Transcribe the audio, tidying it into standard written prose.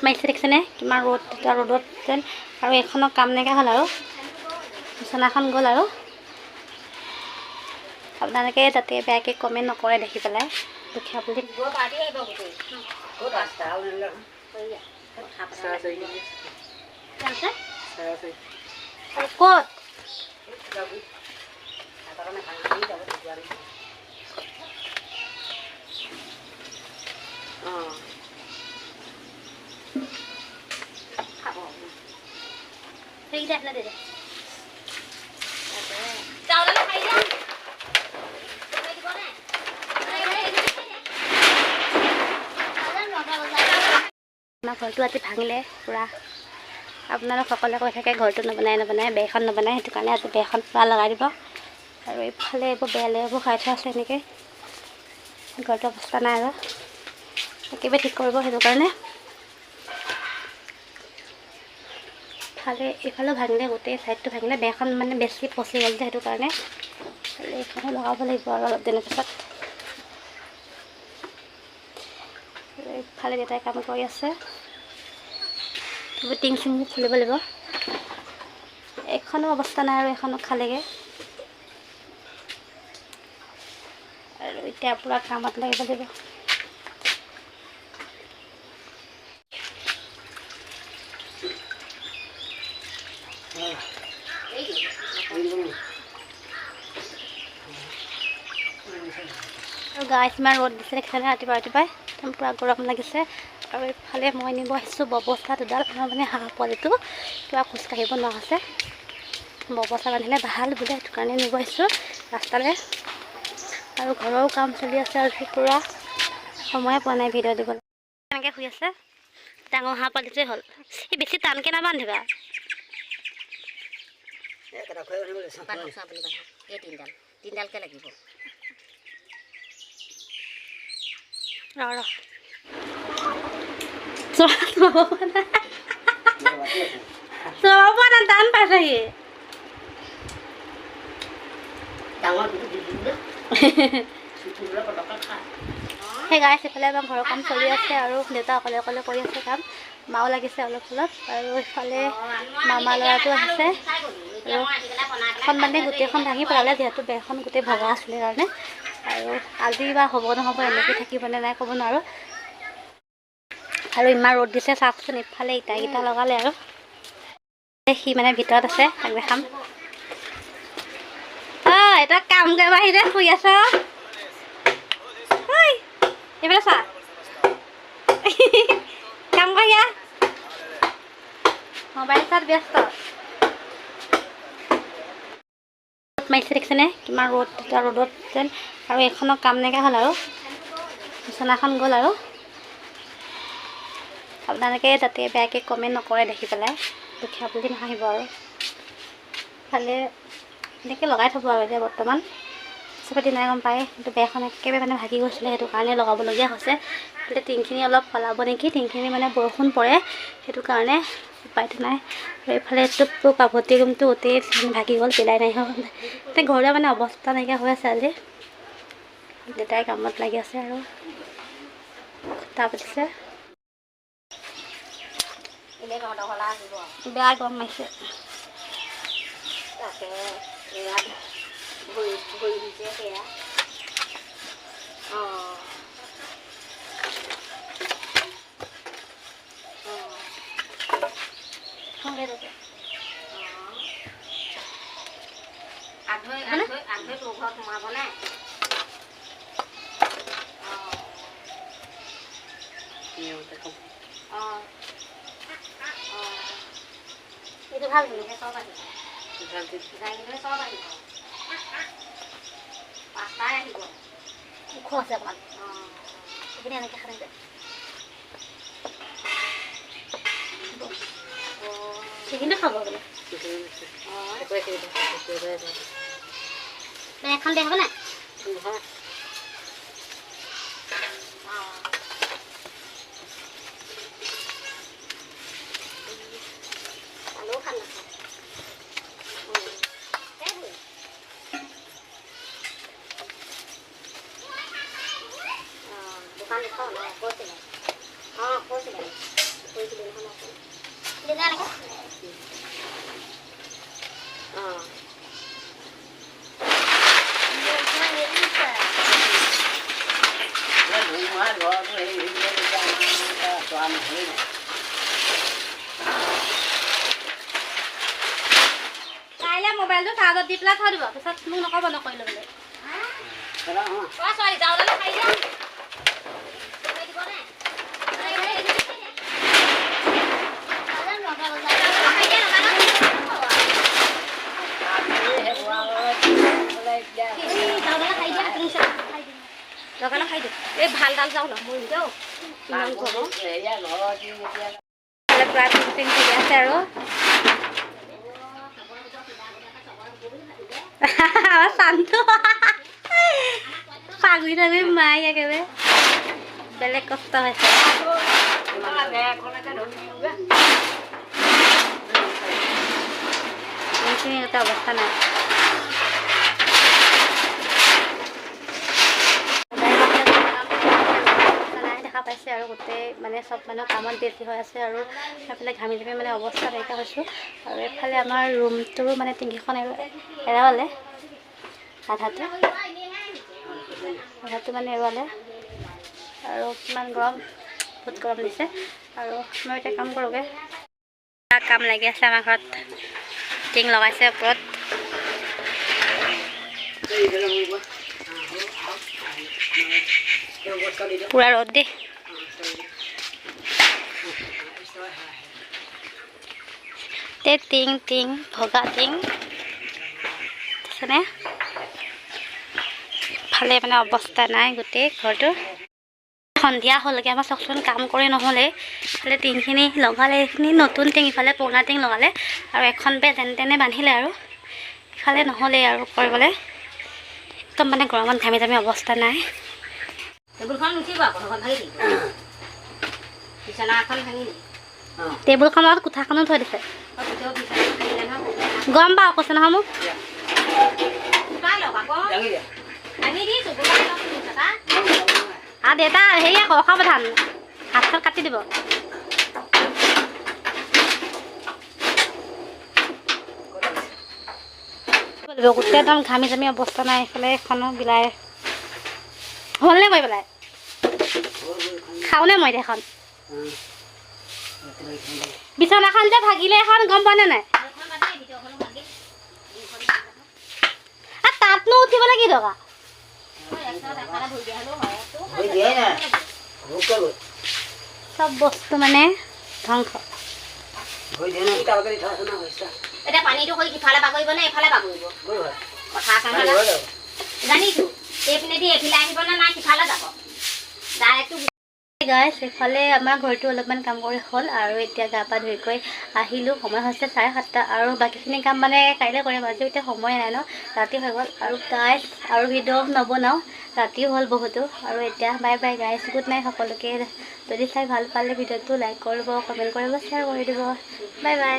মাৰিছে দেখিছেনে কিমান ৰ'দ এতিয়া ৰ'দত যেন আৰু এইখনৰ কাম নাইকিয়া হ'ল আৰু বিচনাখন গ'ল আৰু আপোনালোকে যাতে বেয়াকৈ কমেণ্ট নকৰে দেখি পেলাই দুখীয়া বুলি ক'ত সেইকেইটা আহিলে দে আমাৰ ঘৰটো আজি ভাঙিলে পূৰা আপোনালোক সকলোৱে কৈ থাকে ঘৰটো নবনাই বেৰখন নবনাই সেইটো কাৰণে আজি বেৰখন পূৰা লগাই দিব আৰু এইফালে এইবোৰ বেলে এইবোৰ খাই থোৱা আছে এনেকৈ ঘৰটো অৱস্থা নাই আৰু একেবাৰে ঠিক কৰিব সেইটো কাৰণে এইফালেও ভাঙিলে গোটেই ছাইডটো ভাঙিলে বেৰখন মানে বেছি পচি গ'ল যে সেইটো কাৰণে এইখনো লগাব লাগিব আৰু অলপ দিনৰ পিছত এইফালে দেউতাই কাম কৰি আছে টিং চিংবোৰ খুলিব লাগিব এইখনো অৱস্থা নাই আৰু এইখনো খালেগৈ আৰু এতিয়া পূৰা কামত লাগিব লাগিব আৰু গাই সিমান ৰ'দ দিছে দেখিছেনে ৰাতিপুৱাই একদম পূৰা গৰম লাগিছে আৰু এইফালে মই নিব আহিছোঁ ববস্থা দুডাল আমাৰ মানে হাঁহ পোৱালিটো কিবা খোজকাঢ়িব নোৱাৰা আছে ববস্থা বান্ধিলে ভাল বোলে সেইটো কাৰণে নিব আহিছোঁ ৰাস্তালৈ আৰু ঘৰৰো কাম চলি আছে আৰু পূৰা সময়ে পোৱা নাই ভিডিঅ' দিবলৈ তেনেকৈ শুই আছে ডাঙৰ হাঁহ পোৱালিটোৱে হ'ল সি বেছি টানকৈ নাবান্ধিবা তিনডালকৈ লাগিব টান পাইছে সি সেই গাই সিফালে আমাৰ ঘৰৰ কাম চলি আছে আৰু দেউতা অকলে অকলে কৰি আছে কাম মাও লাগিছে অলপ অলপ আৰু এইফালে মামা ল'ৰাটো আহিছে আৰু এখন মানে গোটেইখন ভাঙি পেলালে যিহেতু বেৰখন গোটেই ভগা আছিলে কাৰণে আৰু আজি বা হ'ব নহ'ব এনেকৈ থাকিবনে নাই ক'ব নোৱাৰোঁ আৰু ইমান ৰ'দ দিছে চাওকচোন ইফালে ইটা লগালে আৰু সি মানে ভিতৰত আছে তাক দেখাম এটা কাম কৰিব আহিলে শুই আছ এইফালে চা কাম কৰি মোবাইল চাত ব্যস্ত মাৰিছে দেখিছেনে কিমান ৰ'দ এতিয়া ৰ'দত যেন আৰু এইখনৰ কাম নাইকিয়া হ'ল আৰু বিচনাখন গ'ল আৰু আপোনালোকে যাতে বেয়াকৈ কমেণ্ট নকৰে দেখি পেলাই দুখীয়া বুলি নাহিব আৰু খালে এনেকৈ লগাই থ'ব আৰু এতিয়া বৰ্তমান চবতে নাই গম পায় কিন্তু বেৰখন একেবাৰে মানে ভাগি গৈছিলে সেইটো কাৰণে লগাবলগীয়া হৈছে এতিয়া টিংখিনি অলপ সলাব নেকি টিংখিনি মানে বৰষুণ পৰে সেইটো কাৰণে উপায়টো নাই আৰু এইফালেতো পাভতি ৰুমটো গোটেই ভাগি গ'ল পেলাই নাই হ'ল এতিয়া ঘৰলৈ মানে অৱস্থা নাইকিয়া হৈ আছে আজি দেউতাই কামত লাগি আছে আৰু খুটা পাতিছে বেয়া গৰম মাৰিছে ভাল ধুনীয়াকৈ চব আহিব চব আহিব পাঁচটাই আহিব ওখ আছে অকণমান সেইখিনি এনেকৈ খাই যায় সেইখিনি খাব বোলে এখন দিয়া হ'ব নাই কাইলৈ মোবাইলটো চাৰ্জত দি পেলাই থৈ দিব পিছত মোক নক'ব নকৰিলে বোলে ছোৱালী যাওঁ খাই দিয়া লগালে খাই দিওঁ এই ভাল ডাল যাওঁ নমৰি যাওঁ ইমান গৰম পুৰা টিং কৰি আছে আৰু শান্তু পাগুৰি থাকি মাই একেবাৰে বেলেগ কষ্ট হৈছে এইখিনি এটা অৱস্থা নাই দেখা পাইছে আৰু গোটেই মানে চব মানুহ কামত বেছি হৈ আছে আৰু সেইফালে ঘামি ঘামি মানে অৱস্থা নাইকিয়া হৈছোঁ আৰু এইফালে আমাৰ ৰুমটোৰো মানে টিংকিখন এৰালে আধাটো মানে এৰুৱালে আৰু কিমান গৰম বহুত গৰম দিছে আৰু মই এতিয়া কাম কৰোঁগৈ কাম লাগি আছে আমাৰ ঘৰত টিং লগাইছে ওপৰত পুৰা ৰ'দ দেই টিং টিং ভগা টিং আছেনে ফালে মানে অৱস্থা নাই গোটেই ঘৰটো সন্ধিয়া হ'লগৈ আমাৰ চাওকচোন কাম কৰি নহ'লে ইফালে টিংখিনি লগালে এইখিনি নতুন টিং ইফালে পুৰণা টিং লগালে আৰু এখন বেৰ যেনে তেনে বান্ধিলে আৰু ইফালে নহ'লেই আৰু কৰিবলৈ একদম মানে গৰমত ঘামি ঘামি অৱস্থা নাই টেবুলখনত কোঠাখনো থৈ দিছে গম পাওঁ কৈছে নহয় মোক দেউতা হেৰি আকৌ অসাৱধান হাত চাত কাটি দিব গোটেই একদম ঘামি জামি অৱস্থা নাই এইফালে এখনো বিলাই হ'লনে মই পেলাই খাওঁনে মই এখন বিচনাখন যে ভাগিলে এখন গম পোৱানে নাই তাতনো উঠিবলৈ কি দৰকাৰ সব বস্তু মানে ধ্বংস এতিয়া পানীটো কৰি ইফালে বাগৰিব নে এইফালে বাগৰিব কথা জানিছো এইপিনেদি এইফালে আহিব নে নাই সিফালে যাব ডাইৰেক্টটো গাইছ এইফালে আমাৰ ঘৰটো অলপমান কাম কৰি হ'ল আৰু এতিয়া গা পা ধুই আহিলোঁ সময় হৈছে 7:30 আৰু বাকীখিনি কাম মানে কাইলৈ কৰিম আজি এতিয়া সময় নাই ন ৰাতি হৈ গ'ল আৰু গাইছ আৰু ভিডিঅ' নবনাওঁ ৰাতিও হ'ল বহুতো আৰু এতিয়া বাই বাই গাইছ গুড নাইট সকলোকে যদি চাই ভাল পালে ভিডিঅ'টো লাইক কৰিব কমেণ্ট কৰিব শ্বেয়াৰ কৰি দিব বাই বাই